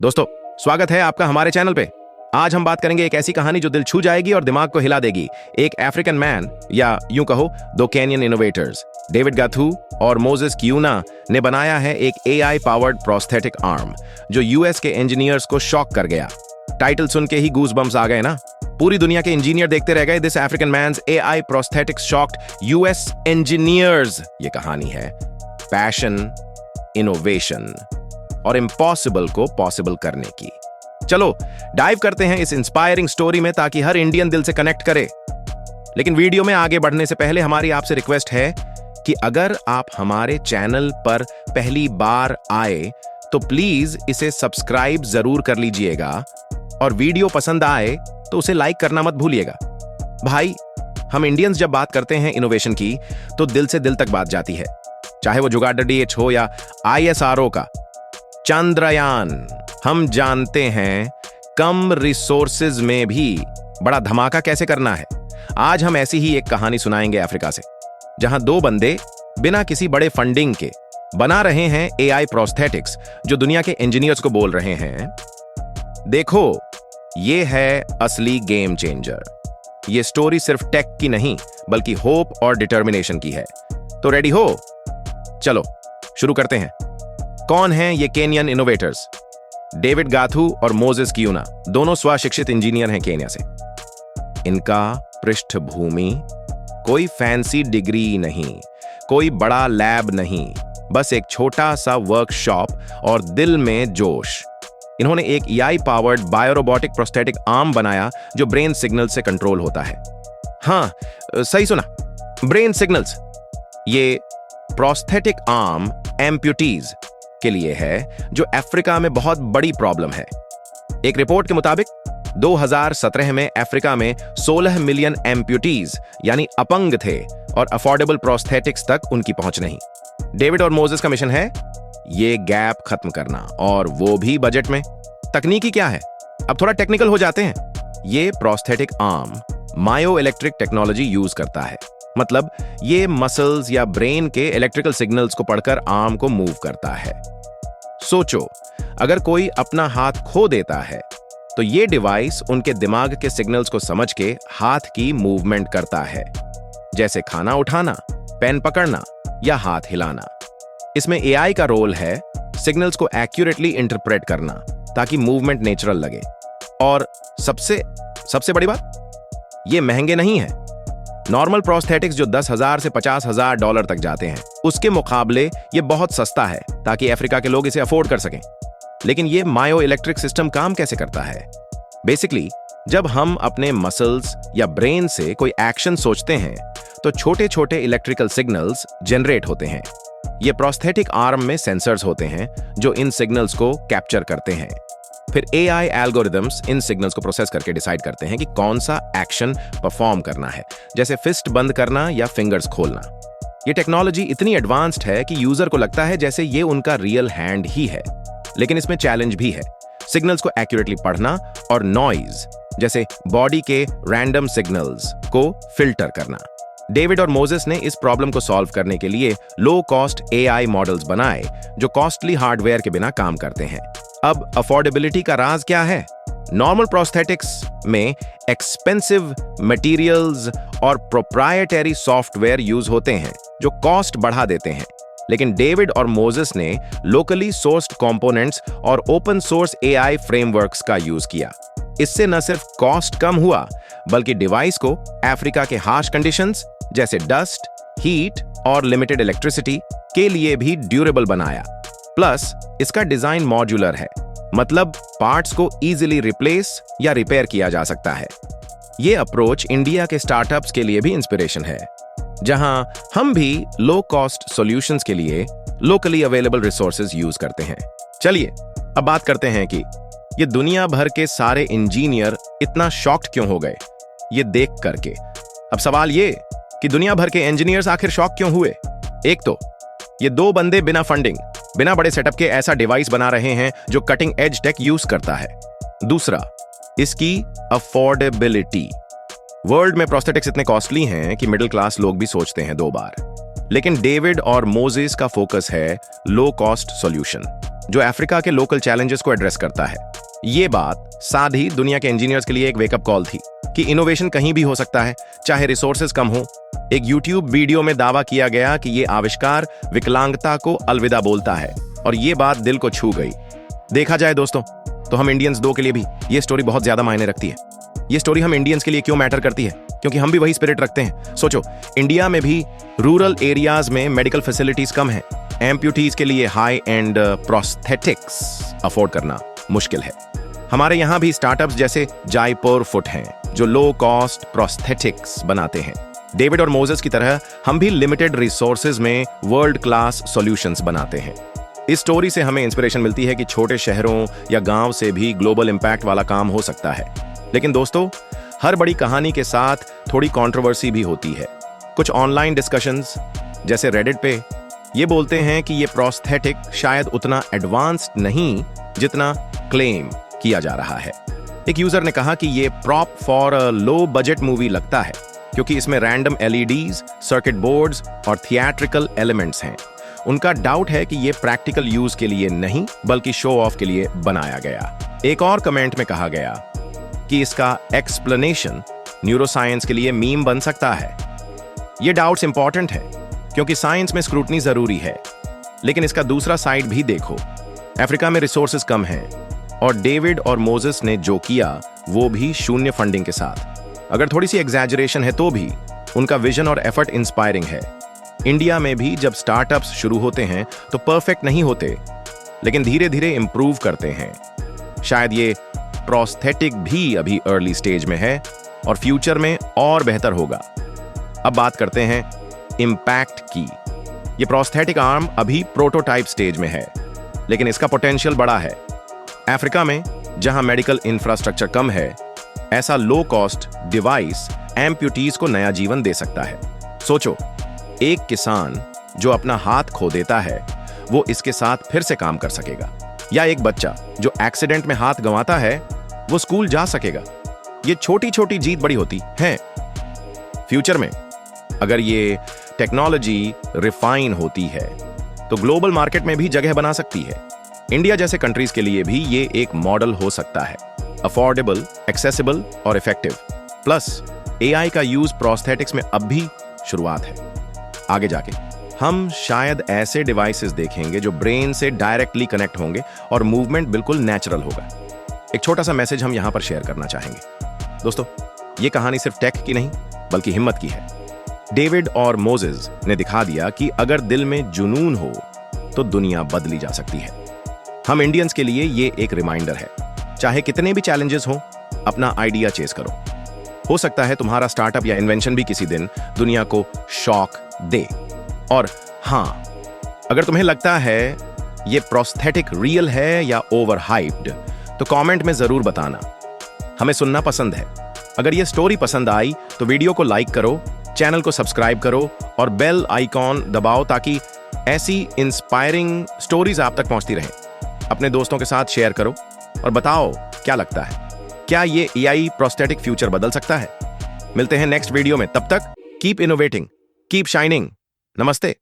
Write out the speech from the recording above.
दोस्तों, स्वागत है आपका हमारे चैनल पे। आज हम बात करेंगे एक ऐसी कहानी जो दिल छू जाएगी और दिमाग को हिला देगी। एक अफ्रीकन मैन, या यूं कहो दो केनियन इनोवेटर्स, डेविड गाथू और मोजेस कियूना ने बनाया है एक एआई पावर्ड प्रोस्थेटिक आर्म जो यूएस के इंजीनियर्स को शॉक कर गया। टाइटल सुन के ही गूज बम्स आ गए ना। पूरी दुनिया के इंजीनियर देखते रह गए। This African man's AI prosthetics shocked US engineers. ये कहानी है पैशन, इनोवेशन और इम्पॉसिबल को पॉसिबल करने की। चलो डाइव करते हैं इस इंस्पायरिंग स्टोरी में ताकि हर इंडियन दिल से कनेक्ट करे। लेकिन वीडियो में आगे बढ़ने से पहले हमारी आपसे रिक्वेस्ट है कि अगर आप हमारे चैनल पर पहली बार आए तो प्लीज इसे सब्सक्राइब जरूर कर लीजिएगा और वीडियो पसंद आए तो उसे लाइक करना मत भूलिएगा। भाई, हम इंडियंस जब बात करते हैं इनोवेशन की तो दिल से दिल तक बात जाती है, चाहे वो जुगाड़ डीएच हो या आईएसआरओ का चंद्रयान। हम जानते हैं कम रिसोर्सेज में भी बड़ा धमाका कैसे करना है। आज हम ऐसी ही एक कहानी सुनाएंगे अफ्रीका से, जहां दो बंदे बिना किसी बड़े फंडिंग के बना रहे हैं एआई प्रोस्थेटिक्स जो दुनिया के इंजीनियर्स को बोल रहे हैं, देखो ये है असली गेम चेंजर। ये स्टोरी सिर्फ टेक की नहीं बल्कि होप और डिटर्मिनेशन की है। तो रेडी हो? चलो शुरू करते हैं। कौन हैं ये केनियन इनोवेटर्स? डेविड गाथू और मोजेस कियूना दोनों स्वशिक्षित इंजीनियर हैं केन्या से। इनका पृष्ठभूमि कोई फैंसी डिग्री नहीं, कोई बड़ा लैब नहीं, बस एक छोटा सा वर्कशॉप और दिल में जोश। इन्होंने एक एआई पावर्ड बायोरोबोटिक प्रोस्थेटिक आर्म बनाया जो ब्रेन सिग्नल से कंट्रोल होता है। हाँ, सही सुना, ब्रेन सिग्नल्स। ये प्रोस्थेटिक आर्म एम्प्यूटीज के लिए है जो अफ्रीका में बहुत बड़ी प्रॉब्लम है। एक रिपोर्ट के मुताबिक 2017 में अफ्रीका में 16 मिलियन एम्प्यूटीज यानी अपंग थे और अफोर्डेबल प्रोस्थेटिक्स तक उनकी पहुंच नहीं। डेविड और मोजेस का मिशन है ये गैप खत्म करना, और वो भी बजट में। तकनीकी क्या है? अब थोड़ा टेक्निकल हो जाते हैं। ये प्रोस्थेटिक आर्म मायो इलेक्ट्रिक टेक्नोलॉजी यूज करता है, मतलब ये मसल्स या ब्रेन के इलेक्ट्रिकल सिग्नल्स को पढ़कर आर्म को मूव करता है। सोचो, अगर कोई अपना हाथ खो देता है तो ये डिवाइस उनके दिमाग के सिग्नल्स को समझ के हाथ की मूवमेंट करता है, जैसे खाना उठाना, पेन पकड़ना या हाथ हिलाना। इसमें एआई का रोल है सिग्नल्स को एक्यूरेटली इंटरप्रेट करना ताकि मूवमेंट नेचुरल लगे। और सबसे बड़ी बात, ये महंगे नहीं है। नॉर्मल प्रोस्थेटिक्स जो $10,000 से $50,000 तक जाते हैं, उसके मुकाबले ये बहुत सस्ता है ताकि अफ्रीका के लोग इसे अफोर्ड कर सकें। लेकिन ये मायो इलेक्ट्रिक सिस्टम काम कैसे करता है? बेसिकली जब हम अपने मसल्स या ब्रेन से कोई एक्शन सोचते हैं तो छोटे छोटे इलेक्ट्रिकल सिग्नल्स जनरेट होते हैं। ये प्रोस्थेटिक आर्म में सेंसर्स होते हैं जो इन सिग्नल्स को कैप्चर करते हैं। फिर एआई एल्गोरिदम्स इन सिग्नल्स को प्रोसेस करके डिसाइड करते हैं कि कौन सा एक्शन परफॉर्म करना है, जैसे फिस्ट बंद करना या फिंगर्स खोलना। ये टेक्नोलॉजी इतनी एडवांस्ड है कि यूजर को लगता है जैसे ये उनका रियल हैंड ही है। लेकिन इसमें चैलेंज भी है, सिग्नल्स को एक्यूरेटली पढ़ना और नॉइज जैसे बॉडी के रैंडम सिग्नल्स को फिल्टर करना। डेविड और मोजेस ने इस प्रॉब्लम को सॉल्व करने के लिए लो कॉस्ट एआई मॉडल्स बनाए जो कॉस्टली हार्डवेयर के बिना काम करते हैं। अब अफोर्डेबिलिटी का राज क्या है? नॉर्मल प्रोस्थेटिक्स में एक्सपेंसिव मटेरियल्स और प्रोप्राइटरी सॉफ्टवेयर यूज होते हैं जो कॉस्ट बढ़ा देते हैं। लेकिन डेविड और मोजेस ने लोकली सोर्स्ड कंपोनेंट्स और ओपन सोर्स एआई फ्रेमवर्क्स का यूज किया। इससे न सिर्फ कॉस्ट कम हुआ बल्कि डिवाइस को अफ्रीका के हार्श कंडीशंस जैसे डस्ट, हीट और लिमिटेड इलेक्ट्रिसिटी के लिए भी ड्यूरेबल बनाया। प्लस इसका डिजाइन मॉड्यूलर है, मतलब पार्ट्स को इजीली रिप्लेस या रिपेयर किया जा सकता है। ये अप्रोच इंडिया के स्टार्टअप्स के लिए भी इंस्पिरेशन है, जहां हम भी लो कॉस्ट सॉल्यूशंस के लिए लोकली अवेलेबल रिसोर्सेज यूज करते हैं। चलिए अब बात करते हैं कि ये दुनिया भर के सारे इंजीनियर इतना शॉक्ड क्यों हो गए ये देख करके। अब सवाल ये कि दुनिया भर के इंजीनियर्स आखिर शॉक क्यों हुए? एक तो ये दो बंदे बिना फंडिंग, बिना बड़े सेटअप के ऐसा डिवाइस बना रहे हैं जो कटिंग एज टेक यूज करता है। दूसरा, इसकी अफोर्डेबिलिटी। वर्ल्ड में प्रोस्थेटिक्स इतने कॉस्टली हैं कि मिडिल क्लास लोग भी सोचते हैं 2 बार। लेकिन डेविड और मोजेस का फोकस है लो कॉस्ट सॉल्यूशन, जो अफ्रीका के लोकल चैलेंजेस को एड्रेस करता है। ये बात साथ ही दुनिया के इंजीनियर्स के लिए एक वेकअप कॉल थी कि इनोवेशन कहीं भी हो सकता है, चाहे रिसोर्सेज कम हो। एक यूट्यूब वीडियो में दावा किया गया कि ये आविष्कार विकलांगता को अलविदा बोलता है और ये बात दिल को छू गई। देखा जाए दोस्तों, तो हम इंडियंस दो के लिए भी ये स्टोरी बहुत ज्यादा मायने रखती है। ये स्टोरी हम इंडियंस के लिए क्यों मैटर करती है? क्योंकि हम भी वही स्पिरिट रखते हैं। सोचो, इंडिया में भी रूरल एरियाज में मेडिकल फैसिलिटीज कम है, एम्प्यूटीज के लिए हाई एंड प्रोस्थेटिक्स अफोर्ड करना मुश्किल है। हमारे यहाँ भी स्टार्टअप्स जैसे जायपुर फुट हैं जो लो कॉस्ट प्रोस्थेटिक्स बनाते हैं। डेविड और मोजेस की तरह हम भी लिमिटेड रिसोर्सेज में वर्ल्ड क्लास सॉल्यूशंस बनाते हैं। इस स्टोरी से हमें इंस्पिरेशन मिलती है कि छोटे शहरों या गांव से भी ग्लोबल इंपैक्ट वाला काम हो सकता है। लेकिन दोस्तों, हर बड़ी कहानी के साथ थोड़ी कंट्रोवर्सी भी होती है। कुछ ऑनलाइन डिस्कशंस जैसे रेडिट पे ये बोलते हैं कि ये प्रोस्थेटिक शायद उतना एडवांस्ड नहीं जितना क्लेम किया जा रहा है। एक यूजर ने कहा कि ये prop for a low budget movie लगता है क्योंकि इसमें रैंडम एलईडीज, सर्किट बोर्ड्स और थिएट्रिकल एलिमेंट्स हैं। उनका डाउट है कि ये प्रैक्टिकल यूज के लिए नहीं बल्कि शो ऑफ के लिए बनाया गया। एक और कमेंट में कहा गया कि इसका एक्सप्लेनेशन न्यूरोसाइंस के लिए मीम बन सकता है। ये डाउट्स इंपॉर्टेंट है क्योंकि साइंस में स्क्रूटनी जरूरी है, लेकिन इसका दूसरा साइड भी देखो। अफ्रीका में रिसोर्सेज कम हैं और डेविड और मोजेस ने जो किया वो भी शून्य फंडिंग के साथ। अगर थोड़ी सी एग्जैजरेशन है तो भी उनका विजन और एफर्ट इंस्पायरिंग है। इंडिया में भी जब स्टार्टअप्स शुरू होते हैं तो परफेक्ट नहीं होते, लेकिन धीरे धीरे इंप्रूव करते हैं। शायद ये प्रोस्थेटिक भी अभी अर्ली स्टेज में है और फ्यूचर में और बेहतर होगा। अब बात करते हैं इंपैक्ट की। ये प्रोस्थेटिक आर्म अभी प्रोटोटाइप स्टेज में है, लेकिन इसका पोटेंशियल बड़ा है। अफ्रीका में जहां मेडिकल इंफ्रास्ट्रक्चर कम है, ऐसा लो कॉस्ट डिवाइस एम्प्यूटीज को नया जीवन दे सकता है। सोचो, एक किसान जो अपना हाथ खो देता है वो इसके साथ फिर से काम कर सकेगा, या एक बच्चा जो एक्सीडेंट में हाथ गंवाता है वो स्कूल जा सकेगा। ये छोटी छोटी जीत बड़ी होती है। फ्यूचर में अगर ये टेक्नोलॉजी रिफाइन होती है तो ग्लोबल मार्केट में भी जगह बना सकती है। इंडिया जैसे कंट्रीज के लिए भी ये एक मॉडल हो सकता है, अफोर्डेबल, एक्सेसिबल और इफेक्टिव। प्लस एआई का यूज प्रोस्थेटिक्स में अब भी शुरुआत है। आगे जाके हम शायद ऐसे डिवाइसेस देखेंगे जो ब्रेन से डायरेक्टली कनेक्ट होंगे और मूवमेंट बिल्कुल नेचुरल होगा। एक छोटा सा मैसेज हम यहां पर शेयर करना चाहेंगे। दोस्तों, ये कहानी सिर्फ टेक की नहीं बल्कि हिम्मत की है। डेविड और मोजेस ने दिखा दिया कि अगर दिल में जुनून हो तो दुनिया बदली जा सकती है। हम इंडियंस के लिए ये एक रिमाइंडर है, चाहे कितने भी चैलेंजेस हो, अपना आइडिया चेस करो। हो सकता है तुम्हारा स्टार्टअप या इन्वेंशन भी किसी दिन दुनिया को शॉक दे। और हाँ, अगर तुम्हें लगता है ये प्रोस्थेटिक रियल है या ओवर हाइप्ड, तो कमेंट में जरूर बताना। हमें सुनना पसंद है। अगर ये स्टोरी पसंद आई तो वीडियो को लाइक करो, चैनल को सब्सक्राइब करो और बेल आइकॉन दबाओ ताकि ऐसी इंस्पायरिंग स्टोरीज आप तक पहुंचती रहें। अपने दोस्तों के साथ शेयर करो और बताओ क्या लगता है, क्या ये एआई प्रोस्थेटिक फ्यूचर बदल सकता है? मिलते हैं नेक्स्ट वीडियो में। तब तक कीप इनोवेटिंग, कीप शाइनिंग। नमस्ते।